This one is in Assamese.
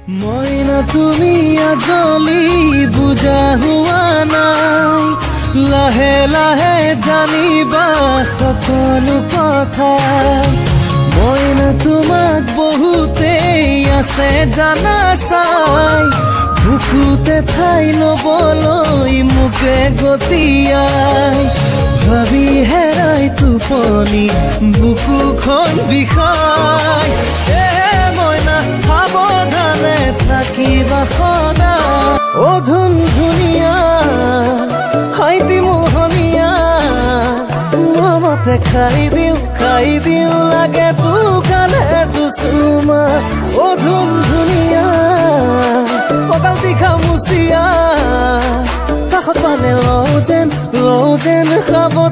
মইনা তুমি আজলি বুজা হোৱা নাই লাহে লাহে জানিবা সকলো কথা মইনা তোমাক বহুতেই আছে জানা চাই বুকুতে ঠাই ল'বলৈ মোকে গতিয়াই ভাবি হেৰাই টোপনি বুকুখন বিষাই মইনা সাৱধানে থাকিবা সদায় অ ধুন ধুনীয়া হাইতি মোহনীয়া মমতে খাই দিওঁ লাগে তোকালে দুচুমা অ ধুন ধুনীয়া কঁকাল তীখা মুচিয়া কাষত পালে লওঁ যেন সাৱধান